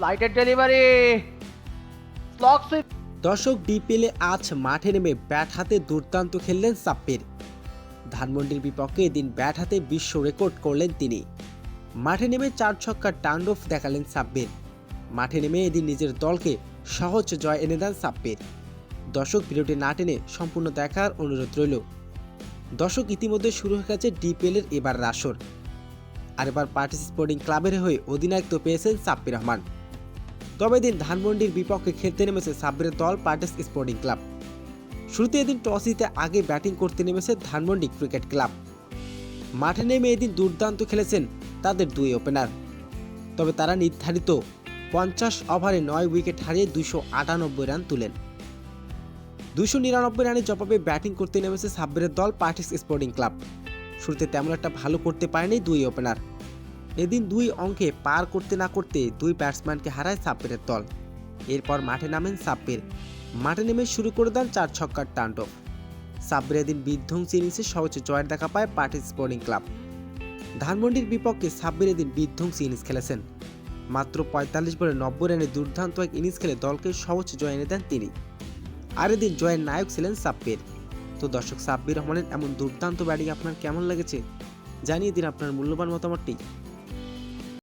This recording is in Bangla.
ফ্লাইটের ডেলিভারি স্লক সুইপ। দর্শক ডিপিএলে আজ মাঠে নেমে ব্যাট হাতে দুর্দান্ত খেললেন সাব্বির। ধানমন্ডির বিপক্ষে এদিন ব্যাট হাতে বিশ্ব রেকর্ড করলেন তিনি। মাঠে নেমে 4 ছক্কার তাণ্ডব দেখালেন সাব্বির। মাঠে নেমে এদিন নিজের দলকে সহজ জয় এনে দেন সাব্বির। দর্শক ভিডিওটি না টেনে সম্পূর্ণ দেখার অনুরোধ রইল। দর্শক ইতিমধ্যে শুরু হয়ে গেছে ডিপিএলের এবার আসর। আর এবার পার্টিস স্পোর্টিং ক্লাবের হয়ে অধিনায়কত্ব পেয়েছেন সাব্বির রহমান। তবে এদিন ধানমন্ডির বিপক্ষে খেলতে নেমেছে সাব্বিরের দল পার্টিস স্পোর্টিং ক্লাব। শুরুতে এদিন টস জিতে আগে ব্যাটিং করতে নেমেছে ধানমন্ডি ক্রিকেট ক্লাব। মাঠে নেমে এদিন দুর্দান্ত খেলেছেন তাদের দুই ওপেনার। তবে তারা নির্ধারিত 50 ওভারে 9 উইকেট হারিয়ে 298 রান তুলেন। 299 রানের জবাবে ব্যাটিং করতে নেমেছে সাব্বিরের দল পার্টিস স্পোর্টিং ক্লাব। শুরুতে তেমন একটা ভালো করতে পারেনি দুই ওপেনার। এদিন 2 অঙ্কে পার করতে না করতে 2 ব্যাটসম্যানকে হারায় সাব্বিরের দল। এরপর মাঠে নামেন সাব্বির। মাঠে নেমে শুরু করে দেন 4 ছক্কার তাণ্ডব। সাব্বির এদিন বিধ্বংসী ইনিংসে সহজ জয়ের দেখা পায় পার্টিস স্পোর্টিং ক্লাব। ধানমন্ডির বিপক্ষে সাব্বির এদিন বিধ্বংসী ইনিংস খেলেছেন। মাত্র 45 বলে 90 রানে দুর্দান্ত এক ইনিংস খেলে দলকে সহজ জয় এনে দেন তিনি। আর এদিন জয়ের নায়ক ছিলেন সাব্বির। তো দর্শক, সাব্বির রহমানের এমন দুর্দান্ত ব্যাটিং আপনার কেমন লেগেছে জানিয়ে দিন আপনার মূল্যবান মতামতটি